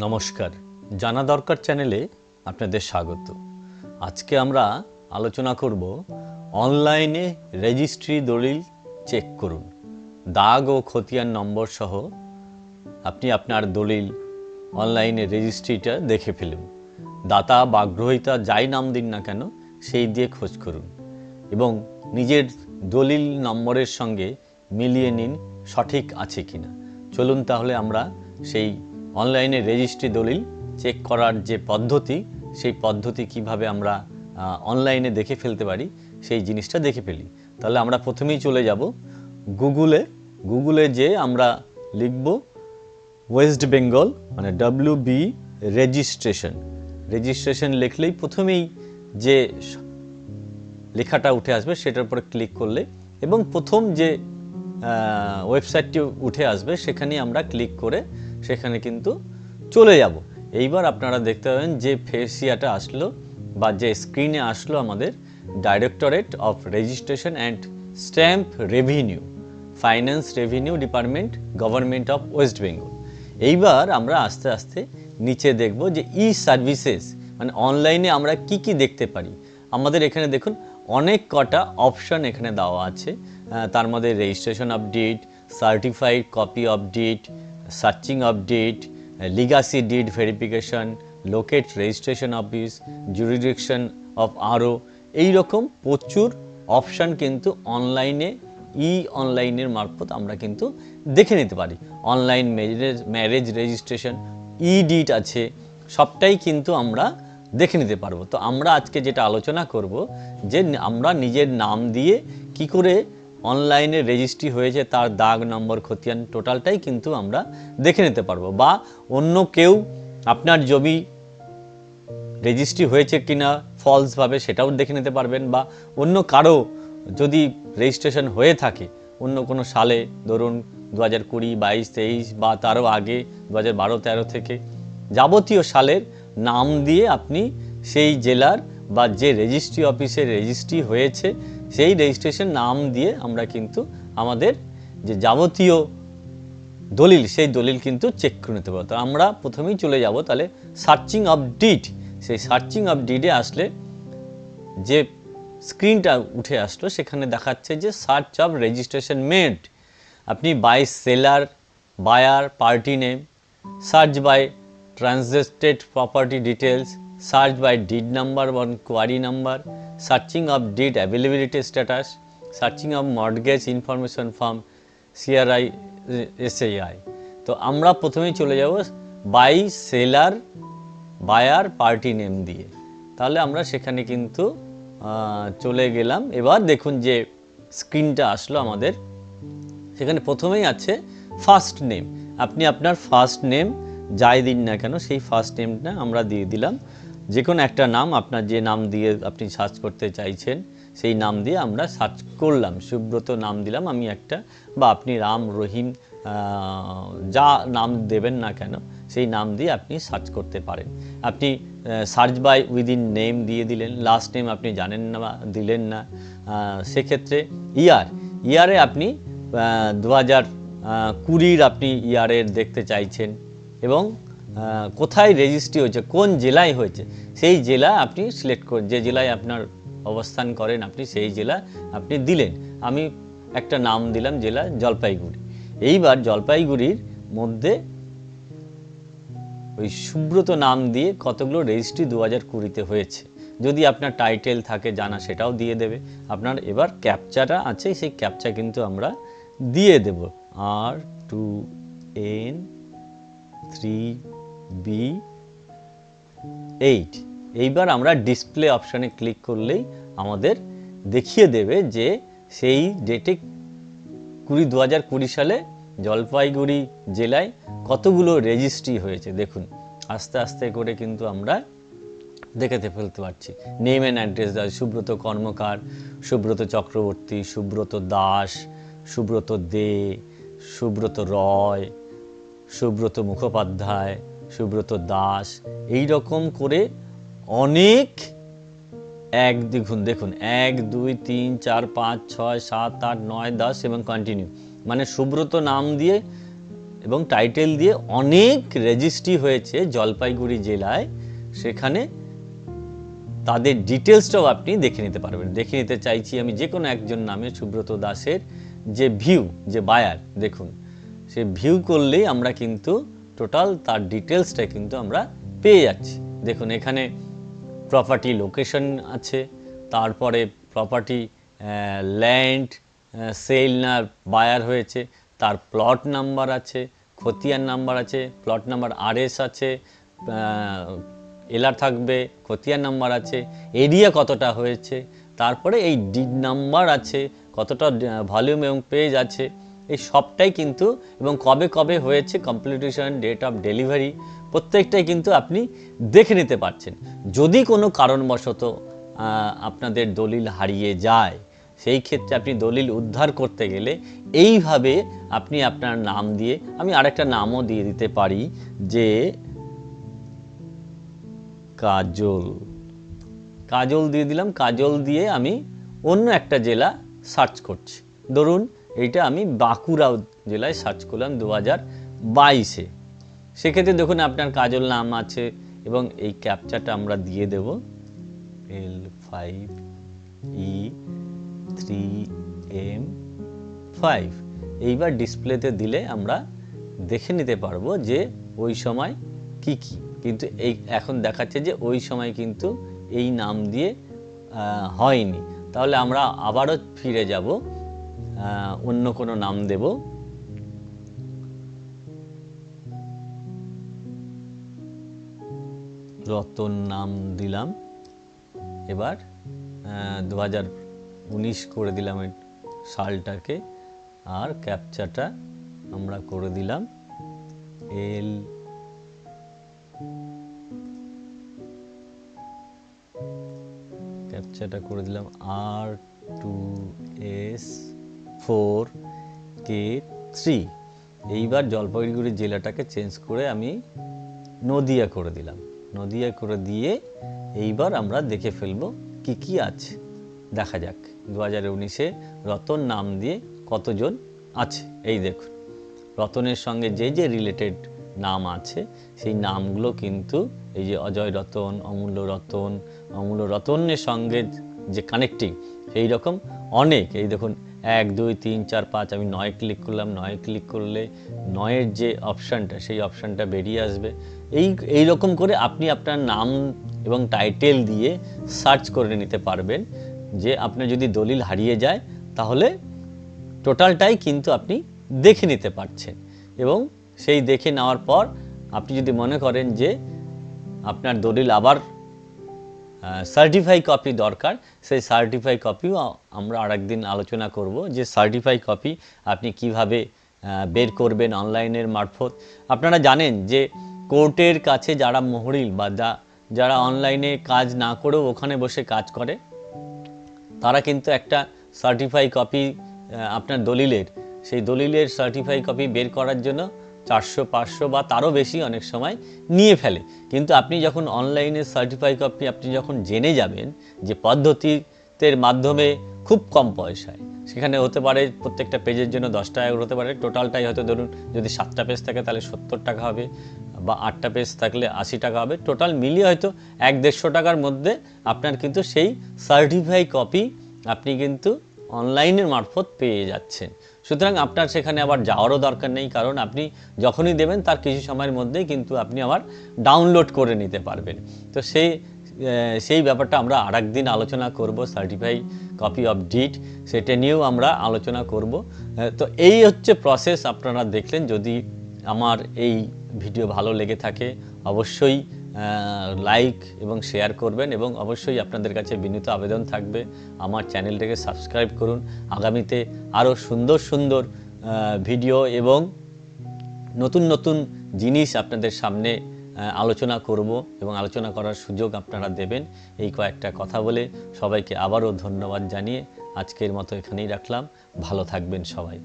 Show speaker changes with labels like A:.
A: নমস্কার, জানা দরকার চ্যানেলে আপনাদের স্বাগত। আজকে আমরা আলোচনা করব অনলাইনে রেজিস্ট্রি দলিল চেক করুন। দাগ ও খতিয়ান নম্বর সহ আপনি আপনার দলিল অনলাইনে রেজিস্ট্রিটা দেখে ফেলুন। দাতা বা গ্রহীতা যাই নাম দিন না কেন সেই দিয়ে খোঁজ করুন এবং নিজের দলিল নম্বরের সঙ্গে মিলিয়ে নিন সঠিক আছে কিনা। চলুন তাহলে আমরা সেই অনলাইনে রেজিস্ট্রি দলিল চেক করার যে পদ্ধতি, সেই পদ্ধতি কিভাবে আমরা অনলাইনে দেখে ফেলতে পারি সেই জিনিসটা দেখে ফেলি। তাহলে আমরা প্রথমেই চলে যাব গুগলে যে আমরা লিখব ওয়েস্ট বেঙ্গল মানে WB রেজিস্ট্রেশন লিখলেই প্রথমেই যে লেখাটা উঠে আসবে সেটার উপরে ক্লিক করলে এবং প্রথম যে ওয়েবসাইটটি উঠে আসবে সেখানে আমরা ক্লিক করে সেখানে কিন্তু চলে যাব। এইবার আপনারা দেখতে পাবেন যে ফেসিয়াটা আসলো বা যে স্ক্রিনে আসলো আমাদের directorate of registration and stamp revenue, finance revenue department, government of West Bengal. এইবার আমরা আস্তে আস্তে নিচে দেখব যে ই সার্ভিসেস মানে অনলাইনে আমরা কি কি দেখতে পারি। আমাদের এখানে দেখুন অনেক কটা অপশন এখানে দেওয়া আছে। তার মধ্যে registration update, certified copy update, searching update, legacy deed verification, locate registration office, jurisdiction of আরও, এইরকম প্রচুর অপশান কিন্তু অনলাইনের মারফত আমরা কিন্তু দেখে নিতে পারি। অনলাইন ম্যারেজ রেজিস্ট্রেশন, ডিড আছে, সবটাই কিন্তু আমরা দেখে নিতে পারবো। তো আমরা আজকে যেটা আলোচনা করব যে আমরা নিজের নাম দিয়ে কি করে অনলাইনে রেজিস্ট্রি হয়েছে তার দাগ নম্বর খতিয়ান টোটালটাই কিন্তু আমরা দেখে নিতে পারবো। বা অন্য কেউ আপনার জমি রেজিস্ট্রি হয়েছে কিনা ফলসভাবে সেটাও দেখে নিতে পারবেন। বা অন্য কারো যদি রেজিস্ট্রেশন হয়ে থাকে অন্য কোনো সালে, ধরুন 2020, 22, 23 বা তারও আগে 2012, 13 থেকে যাবতীয় সালের নাম দিয়ে আপনি সেই জেলার বা যে রেজিস্ট্রি অফিসে রেজিস্ট্রি হয়েছে সেই রেজিস্ট্রেশন নাম দিয়ে আমরা কিন্তু আমাদের যে যাবতীয় দলিল সেই দলিল কিন্তু চেক করে নিতে পারবো। তো আমরা প্রথমেই চলে যাব তাহলে সার্চিং অফ ডিড। সেই সার্চিং অফ ডিডে আসলে যে স্ক্রিনটা উঠে আসলো সেখানে দেখাচ্ছে যে সার্চ অফ রেজিস্ট্রেশন মেড। আপনি by seller, buyer, party name, search by transacted property details, search by deed number or query number, searching of deed availability status, searching of mortgage information from CRI SAI। তো আমরা প্রথমেই চলে যাব by seller, buyer, party name দিয়ে। তাহলে আমরা সেখানে কিন্তু চলে গেলাম। এবার দেখুন যে স্ক্রিনটা আসলো আমাদের, সেখানে প্রথমেই আছে ফার্স্ট নেম। আপনি আপনার ফার্স্ট নেম যাই দিন না কেন সেই ফার্স্ট নেমটা আমরা দিয়ে দিলাম। যে কোনো একটা নাম, আপনার যে নাম দিয়ে আপনি সার্চ করতে চাইছেন সেই নাম দিয়ে আমরা সার্চ করলাম। সুব্রত নাম দিলাম আমি একটা, বা আপনি রাম, রহিম, যা নাম দেবেন না কেন সেই নাম দিয়ে আপনি সার্চ করতে পারেন। আপনি সার্চ বাই উইদিন নেম দিয়ে দিলেন, লাস্ট নেম আপনি জানেন না বা দিলেন না, সেক্ষেত্রে ইয়ারে আপনি 2020 আপনি ইয়ারের দেখতে চাইছেন এবং কোথায় রেজিস্ট্রি হয়েছে, কোন জেলায় হয়েছে সেই জেলা আপনি সিলেক্ট করে, যে জেলায় আপনার অবস্থান করেন আপনি সেই জেলা আপনি দিলেন। আমি একটা নাম দিলাম জেলা জলপাইগুড়ি। এইবার জলপাইগুড়ির মধ্যে ওই সুব্রত নাম দিয়ে কতগুলো রেজিস্ট্রি 2020-তে হয়েছে, যদি আপনার টাইটেল থাকে জানা সেটাও দিয়ে দেবে। আপনার এবার ক্যাপচাটা আছে, সেই ক্যাপচা কিন্তু আমরা দিয়ে দেব R2N3B8। এইবার আমরা ডিসপ্লে অপশানে ক্লিক করলেই আমাদের দেখিয়ে দেবে যে সেই ডেটে 2020 সালে জলপাইগুড়ি জেলায় কতগুলো রেজিস্ট্রি হয়েছে। দেখুন আস্তে আস্তে করে কিন্তু আমরা দেখতে ফেলতে পারছি। Name and address Das, Subrata Karmakar, Subrata Chakraborty, Subrata Das, Subrata De, Subrata Roy, Subrata Mukhopadhyay, Subrata Das, এই রকম করে অনেক দেখুন 1 2 3 4 5 6 7 8 9 10 এবং কন্টিনিউ, মানে সুব্রত নাম দিয়ে এবং টাইটেল দিয়ে অনেক রেজিস্ট্রি হয়েছে জলপাইগুড়ি জেলায়, সেখানে তাদের ডিটেলসটাও আপনি দেখে নিতে পারবেন। দেখে নিতে চাইছি আমি যে কোনো একজন নামে সুব্রত দাসের যে ভিউ, যে বায়ার, দেখুন সে ভিউ করলেই আমরা কিন্তু টোটাল তার ডিটেলসটা কিন্তু আমরা পেয়ে যাচ্ছি। দেখুন এখানে প্রপার্টি লোকেশন আছে, তারপরে প্রপার্টি ল্যান্ড সেল না বায়ার হয়েছে, তার প্লট নাম্বার আছে, খতিয়ান নাম্বার আছে, প্লট নাম্বার RS আছে, এলার থাকবে, খতিয়ান নাম্বার আছে, এরিয়া কতটা হয়েছে, তারপরে এই ডিড নাম্বার আছে, কতটা ভলিউম এবং পেজ আছে, এই সবটাই কিন্তু, এবং কবে কবে হয়েছে, কমপ্লিটেশন, ডেট অফ ডেলিভারি, প্রত্যেকটাই কিন্তু আপনি দেখে নিতে পারছেন। যদি কোনো কারণবশত আপনাদের দলিল হারিয়ে যায়, সেই ক্ষেত্রে আপনি দলিল উদ্ধার করতে গেলে এইভাবে আপনি আপনার নাম দিয়ে, আমি আরেকটা নামও দিয়ে দিতে পারি যে কাজল, কাজল দিয়ে দিলাম। কাজল দিয়ে আমি অন্য একটা জেলা সার্চ করছি, ধরুন এইটা আমি বাঁকুড়া জেলায় সার্চ করলাম 2022-এ। সেক্ষেত্রে দেখুন আপনার কাজল নাম আছে এবং এই ক্যাপচাটা আমরা দিয়ে দেব L5E3M5। এইবার ডিসপ্লেতে দিলে আমরা দেখে নিতে পারবো যে ওই সময় কি কি, কিন্তু এই এখন দেখাচ্ছে যে ওই সময় কিন্তু এই নাম দিয়ে হয়নি। তাহলে আমরা আবারও ফিরে যাব, অন্য কোনো নাম দেব। রতন নাম দিলাম, এবার 2019 করে দিলাম সালটাকে, আর ক্যাপচাটা আমরা করে দিলাম ক্যাপচাটা করে দিলাম R2S4K3। এইবার জলপাইগুড়ি জেলাটাকে চেঞ্জ করে আমি নদিয়া করে দিলাম। নদিয়া করে দিয়ে এইবার আমরা দেখে ফেলবো কি কি আছে। দেখা যাক 2019-এ রতন নাম দিয়ে কতজন আছে। এই দেখুন রতনের সঙ্গে যে যে রিলেটেড নাম আছে সেই নামগুলো কিন্তু এই যে অজয় রতন, অমূল্য রতন, অমূল্য রতনের সঙ্গে যে কানেক্টিং সেই রকম অনেক। এই দেখুন 1 2 3 4 5, আমি 9 ক্লিক করলাম। 9 ক্লিক করলে 9-এর যে অপশানটা সেই অপশানটা বেরিয়ে আসবে। এই রকম করে আপনি আপনার নাম এবং টাইটেল দিয়ে সার্চ করে নিতে পারবেন যে আপনার যদি দলিল হারিয়ে যায় তাহলে টোটালটাই কিন্তু আপনি দেখে নিতে পারছেন। এবং সেই দেখে নেওয়ার পর আপনি যদি মনে করেন যে আপনার দলিল আবার সার্টিফাই কপি দরকার, সেই সার্টিফাই কপিও আমরা আরেকদিন আলোচনা করব যে সার্টিফাই কপি আপনি কিভাবে বের করবেন অনলাইনের মারফত। আপনারা জানেন যে কোর্টের কাছে যারা মোহরিল বা যারা অনলাইনে কাজ না করেও ওখানে বসে কাজ করে, তারা কিন্তু একটা সার্টিফাই কপি আপনার দলিলের, সেই দলিলের সার্টিফাই কপি বের করার জন্য 400 500 বা তারও বেশি অনেক সময় নিয়ে ফেলে। কিন্তু আপনি যখন অনলাইনে সার্টিফাই কপি আপনি যখন জেনে যাবেন যে পদ্ধতির মাধ্যমে খুব কম পয়সায়, সেখানে হতে পারে প্রত্যেকটা পেজের জন্য 10 টাকা করে হতে পারে, টোটালটাই হয়তো ধরুন যদি 7টা পেজ থাকে তাহলে 70 টাকা হবে, বা 8টা পেজ থাকলে 80 টাকা হবে, টোটাল মিলিয়ে হয়তো 100-150 টাকার মধ্যে আপনার কিন্তু সেই সার্টিফাই কপি আপনি কিন্তু অনলাইনের মারফত পেয়ে যাচ্ছেন। সুতরাং আপনার সেখানে আবার যাওয়ারও দরকার নেই, কারণ আপনি যখনই দেবেন তার কিছু সময়ের মধ্যেই কিন্তু আপনি আবার ডাউনলোড করে নিতে পারবেন। তো সেই ব্যাপারটা আমরা আরেকদিন আলোচনা করব, সার্টিফাই কপি অফ ডিড, সেটা নিয়েও আমরা আলোচনা করব। তো এই হচ্ছে প্রসেস আপনারা দেখলেন। যদি আমার এই ভিডিও ভালো লেগে থাকে অবশ্যই লাইক এবং শেয়ার করবেন, এবং অবশ্যই আপনাদের কাছে বিনীত আবেদন থাকবে আমার চ্যানেলটাকে সাবস্ক্রাইব করুন। আগামীতে আরও সুন্দর সুন্দর ভিডিও এবং নতুন নতুন জিনিস আপনাদের সামনে আলোচনা করব এবং আলোচনা করার সুযোগ আপনারা দেবেন। এই কয়েকটা কথা বলে সবাইকে আবারও ধন্যবাদ জানিয়ে আজকের মতো এখানেই রাখলাম। ভালো থাকবেন সবাই।